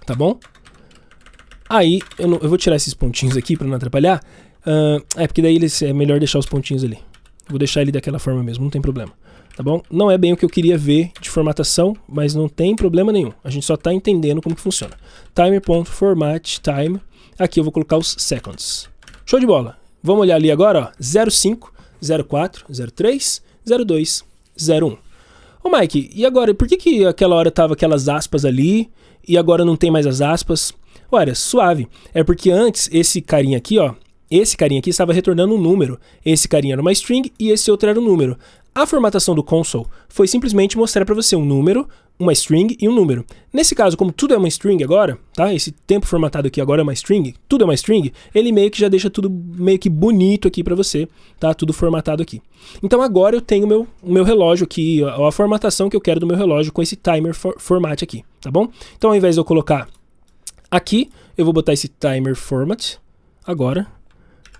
Tá bom? Aí, eu vou tirar esses pontinhos aqui para não atrapalhar. Porque daí é melhor deixar os pontinhos ali. Eu vou deixar ele daquela forma mesmo, não tem problema. Tá bom? Não é bem o que eu queria ver de formatação, mas não tem problema nenhum. A gente só tá entendendo como que funciona. Timer.formatTime. Aqui eu vou colocar os seconds. Show de bola. Vamos olhar ali agora, ó. 05, 04, 03, 02, 01. Ô Mike, e agora, por que aquela hora tava aquelas aspas ali e agora não tem mais as aspas? Olha, suave. É porque antes esse carinha aqui, ó, esse carinha aqui estava retornando um número. Esse carinha era uma string e esse outro era um número. A formatação do console foi simplesmente mostrar para você um número, uma string e um número. Nesse caso, como tudo é uma string agora, tá? Esse tempo formatado aqui agora é uma string, tudo é uma string, ele meio que já deixa tudo meio que bonito aqui para você, tá? Tudo formatado aqui. Então agora eu tenho o meu relógio aqui, a formatação que eu quero do meu relógio com esse timer format aqui, tá bom? Então ao invés de eu colocar aqui, eu vou botar esse timer format agora.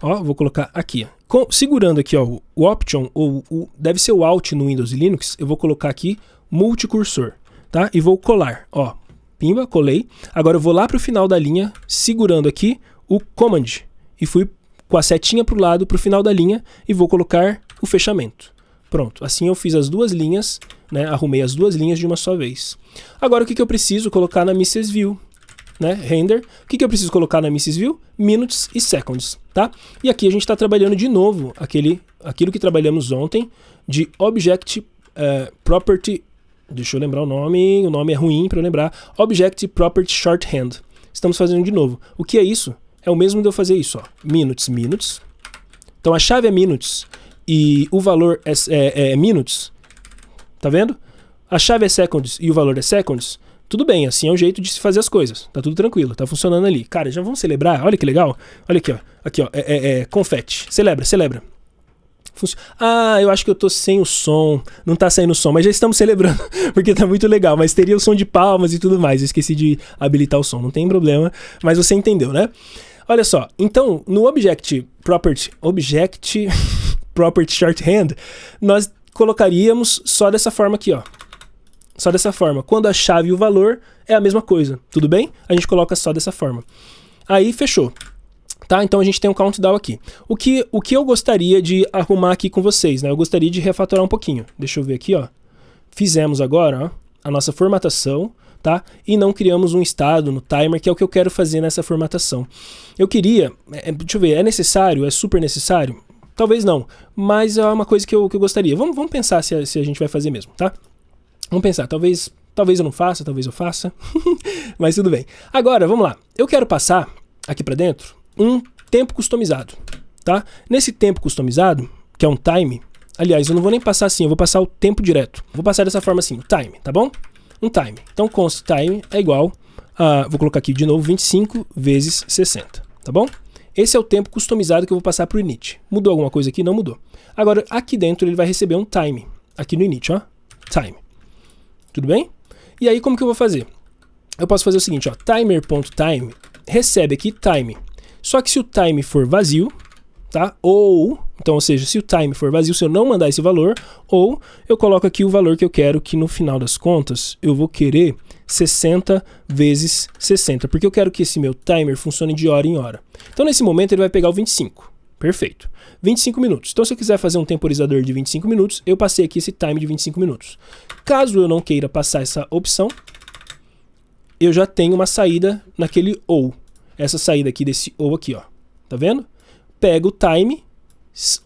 Ó, vou colocar aqui, ó. Segurando aqui, ó, o option, ou deve ser o alt no Windows e Linux, eu vou colocar aqui multicursor, tá? E vou colar, ó, pimba, colei. Agora eu vou lá para o final da linha, segurando aqui o command, e fui com a setinha para o lado, para o final da linha, e vou colocar o fechamento. Pronto, assim eu fiz as duas linhas, né? Arrumei as duas linhas de uma só vez. Agora o que eu preciso colocar na Mrs. View? Né? Render. O que eu preciso colocar na Mrs. View? Minutes e seconds, tá? E aqui a gente está trabalhando de novo aquilo que trabalhamos ontem de Object Property. Deixa eu lembrar o nome é ruim para eu lembrar. Object Property Shorthand. Estamos fazendo de novo. O que é isso? É o mesmo de eu fazer isso, ó. Minutes. Então a chave é minutes e o valor é minutes. Tá vendo? A chave é seconds e o valor é seconds. Tudo bem, assim é o jeito de se fazer as coisas. Tá tudo tranquilo, tá funcionando ali. Cara, já vamos celebrar? Olha que legal. Olha aqui, ó. Aqui, ó. Confete. Celebra. Eu acho que eu tô sem o som. Não tá saindo o som, mas já estamos celebrando, porque tá muito legal. Mas teria o som de palmas e tudo mais. Eu esqueci de habilitar o som, não tem problema. Mas você entendeu, né? Olha só, então, no Object Property Shorthand, nós colocaríamos só dessa forma aqui, ó. Só dessa forma. Quando a chave e o valor é a mesma coisa, tudo bem? A gente coloca só dessa forma. Aí, fechou. Tá? Então a gente tem um countdown aqui. O que eu gostaria de arrumar aqui com vocês, né? Eu gostaria de refatorar um pouquinho. Deixa eu ver aqui, ó. Fizemos agora, ó, a nossa formatação, tá? E não criamos um estado no timer, que é o que eu quero fazer nessa formatação. Eu queria, deixa eu ver, é necessário? É super necessário? Talvez não, mas é uma coisa que eu gostaria. Vamos pensar se a gente vai fazer mesmo, tá? Vamos pensar, talvez eu não faça, talvez eu faça, mas tudo bem. Agora, vamos lá. Eu quero passar aqui pra dentro um tempo customizado, tá? Nesse tempo customizado, que é um time, aliás, eu não vou nem passar assim, eu vou passar o tempo direto. Vou passar dessa forma assim, o time, tá bom? Um time. Então, const time é igual a, vou colocar aqui de novo, 25 vezes 60, tá bom? Esse é o tempo customizado que eu vou passar pro init. Mudou alguma coisa aqui? Não mudou. Agora, aqui dentro ele vai receber um time, aqui no init, ó, time. Tudo bem? E aí, como que eu vou fazer? Eu posso fazer o seguinte, ó, timer.time recebe aqui time. Só que se o time for vazio, tá? Ou seja, se o time for vazio, se eu não mandar esse valor, ou eu coloco aqui o valor que eu quero, que no final das contas, eu vou querer 60 vezes 60, porque eu quero que esse meu timer funcione de hora em hora. Então, nesse momento, ele vai pegar o 25. Perfeito. 25 minutos. Então, se eu quiser fazer um temporizador de 25 minutos, eu passei aqui esse time de 25 minutos. Caso eu não queira passar essa opção, eu já tenho uma saída naquele ou. Essa saída aqui desse ou aqui, ó. Tá vendo? Pega o time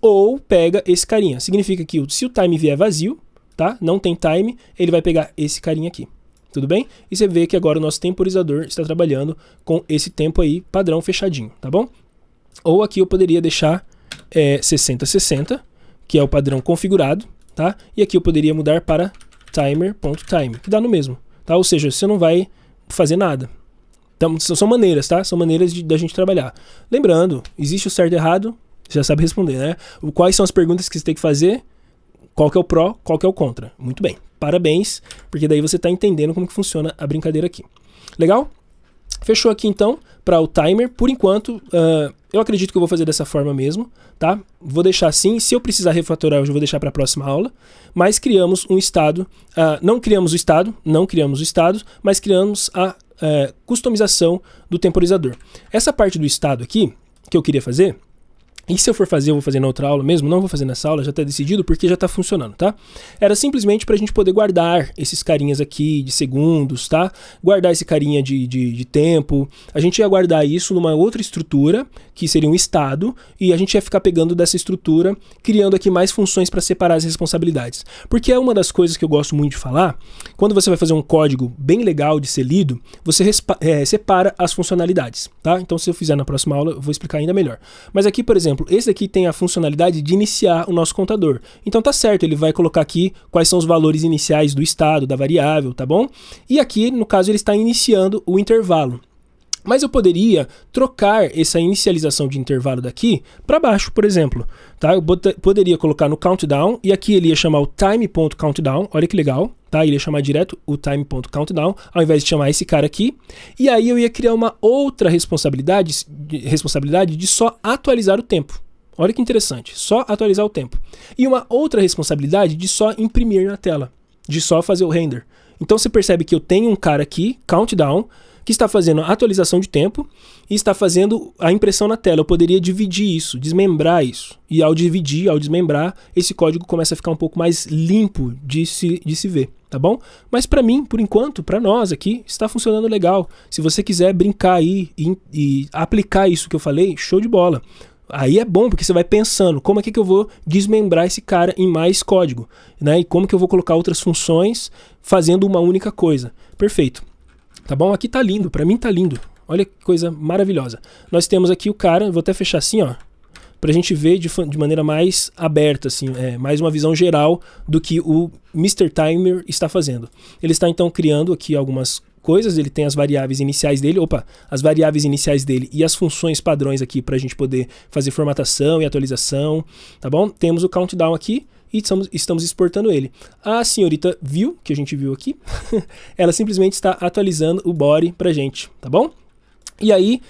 ou pega esse carinha. Significa que se o time vier vazio, tá? Não tem time, ele vai pegar esse carinha aqui. Tudo bem? E você vê que agora o nosso temporizador está trabalhando com esse tempo aí padrão fechadinho, tá bom? Ou aqui eu poderia deixar 60-60, que é o padrão configurado, tá? E aqui eu poderia mudar para timer.time, que dá no mesmo, tá? Ou seja, você não vai fazer nada. Então, são maneiras, tá? São maneiras da gente trabalhar. Lembrando, existe o certo e errado, você já sabe responder, né? Quais são as perguntas que você tem que fazer, qual que é o pró, qual que é o contra. Muito bem, parabéns, porque daí você está entendendo como que funciona a brincadeira aqui. Legal? Fechou aqui então para o timer. Por enquanto, eu acredito que eu vou fazer dessa forma mesmo, tá? Vou deixar assim. Se eu precisar refatorar, eu já vou deixar para a próxima aula. Mas criamos um estado. Não criamos o estado, mas criamos a customização do temporizador. Essa parte do estado aqui, que eu queria fazer, e se eu for fazer, eu vou fazer na outra aula mesmo, não vou fazer nessa aula, já está decidido porque já está funcionando, tá? Era simplesmente para a gente poder guardar esses carinhas aqui de segundos, tá? Guardar esse carinha de tempo. A gente ia guardar isso numa outra estrutura, que seria um estado, e a gente ia ficar pegando dessa estrutura, criando aqui mais funções para separar as responsabilidades. Porque é uma das coisas que eu gosto muito de falar, quando você vai fazer um código bem legal de ser lido, você separa as funcionalidades, tá? Então, se eu fizer na próxima aula, eu vou explicar ainda melhor. Mas aqui, por exemplo, esse daqui tem a funcionalidade de iniciar o nosso contador. Então tá certo, ele vai colocar aqui quais são os valores iniciais do estado, da variável, tá bom? E aqui, no caso, ele está iniciando o intervalo. Mas eu poderia trocar essa inicialização de intervalo daqui para baixo, por exemplo. Tá? Eu poderia colocar no countdown e aqui ele ia chamar o time.countdown. Olha que legal. Tá? Ele ia chamar direto o time.countdown ao invés de chamar esse cara aqui. E aí eu ia criar uma outra responsabilidade de só atualizar o tempo. Olha que interessante. Só atualizar o tempo. E uma outra responsabilidade de só imprimir na tela. De só fazer o render. Então você percebe que eu tenho um cara aqui, countdown, que está fazendo a atualização de tempo e está fazendo a impressão na tela. Eu poderia dividir isso, desmembrar isso. E ao dividir, ao desmembrar, esse código começa a ficar um pouco mais limpo de se ver, tá bom? Mas para mim, por enquanto, para nós aqui, está funcionando legal. Se você quiser brincar aí e aplicar isso que eu falei, show de bola. Aí é bom, porque você vai pensando, como é que eu vou desmembrar esse cara em mais código, né? E como que eu vou colocar outras funções fazendo uma única coisa. Perfeito. Tá bom? Aqui tá lindo, pra mim tá lindo. Olha que coisa maravilhosa. Nós temos aqui o cara, vou até fechar assim, ó, pra gente ver de maneira mais aberta, assim, mais uma visão geral do que o Mr. Timer está fazendo. Ele está então criando aqui algumas coisas, ele tem as variáveis iniciais dele, as variáveis iniciais dele e as funções padrões aqui pra gente poder fazer formatação e atualização, tá bom? Temos o countdown aqui e estamos exportando ele. A senhorita View, que a gente viu aqui, ela simplesmente está atualizando o body pra gente, tá bom? E aí,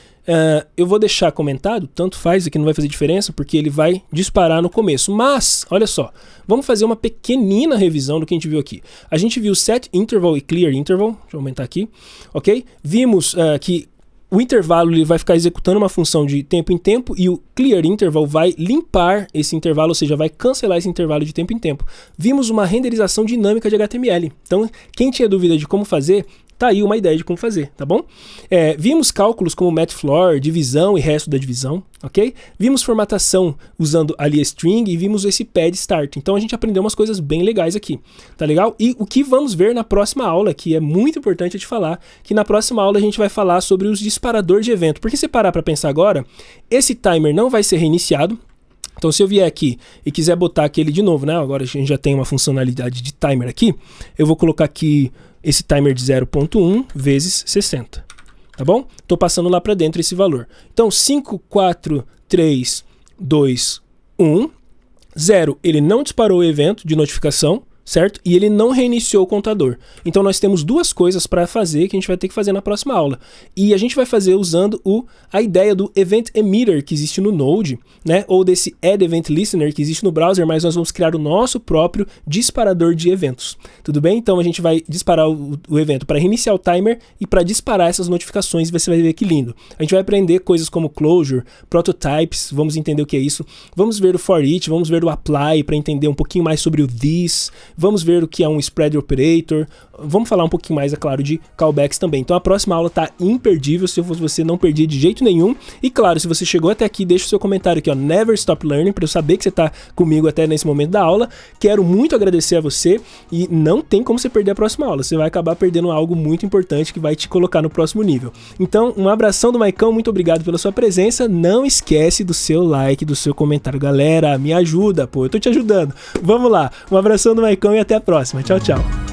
eu vou deixar comentado, tanto faz, aqui não vai fazer diferença, porque ele vai disparar no começo. Mas, olha só, vamos fazer uma pequenina revisão do que a gente viu aqui. A gente viu set interval e clear interval, deixa eu aumentar aqui, ok? Vimos que o intervalo ele vai ficar executando uma função de tempo em tempo e o clear interval vai limpar esse intervalo, ou seja, vai cancelar esse intervalo de tempo em tempo. Vimos uma renderização dinâmica de HTML. Então, quem tinha dúvida de como fazer, tá aí uma ideia de como fazer, tá bom? Vimos cálculos como matfloor, divisão e resto da divisão, ok? Vimos formatação usando ali a string e vimos esse pad start. Então a gente aprendeu umas coisas bem legais aqui, tá legal? E o que vamos ver na próxima aula, que é muito importante de falar, que na próxima aula a gente vai falar sobre os disparadores de evento. Porque se parar para pensar agora, esse timer não vai ser reiniciado. Então se eu vier aqui e quiser botar aquele de novo, né? Agora a gente já tem uma funcionalidade de timer aqui. Eu vou colocar aqui esse timer de 0.1 vezes 60, tá bom? Estou passando lá para dentro esse valor. Então 5, 4, 3, 2, 1, 0. Ele não disparou o evento de notificação, certo? E ele não reiniciou o contador. Então nós temos duas coisas para fazer que a gente vai ter que fazer na próxima aula. E a gente vai fazer usando a ideia do Event Emitter que existe no Node, né? Ou desse Add Event Listener que existe no browser, mas nós vamos criar o nosso próprio disparador de eventos. Tudo bem? Então a gente vai disparar o evento para reiniciar o timer e para disparar essas notificações, e você vai ver que lindo. A gente vai aprender coisas como closure, prototypes, vamos entender o que é isso. Vamos ver o for each, vamos ver o apply para entender um pouquinho mais sobre o this. Vamos ver o que é um spread operator. Vamos falar um pouquinho mais, é claro, de callbacks também. Então a próxima aula tá imperdível, se eu fosse você não perdia de jeito nenhum. E claro, se você chegou até aqui, deixa o seu comentário aqui, ó, Never Stop Learning, para eu saber que você tá comigo até nesse momento da aula. Quero muito agradecer a você e não tem como você perder a próxima aula. Você vai acabar perdendo algo muito importante que vai te colocar no próximo nível. Então, um abração do Maicão, muito obrigado pela sua presença. Não esquece do seu like, do seu comentário. Galera, me ajuda, pô, eu tô te ajudando. Vamos lá, um abração do Maicão e até a próxima. Tchau, tchau.